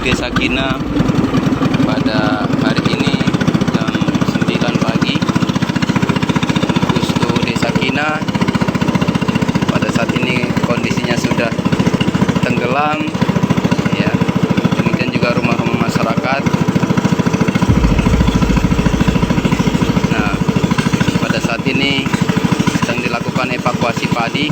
Desa Kina pada hari ini jam 9 pagi. Posko Desa Kina pada saat ini kondisinya sudah tenggelam ya. Demikian juga rumah-rumah masyarakat. Nah, pada saat ini sedang dilakukan evakuasi padi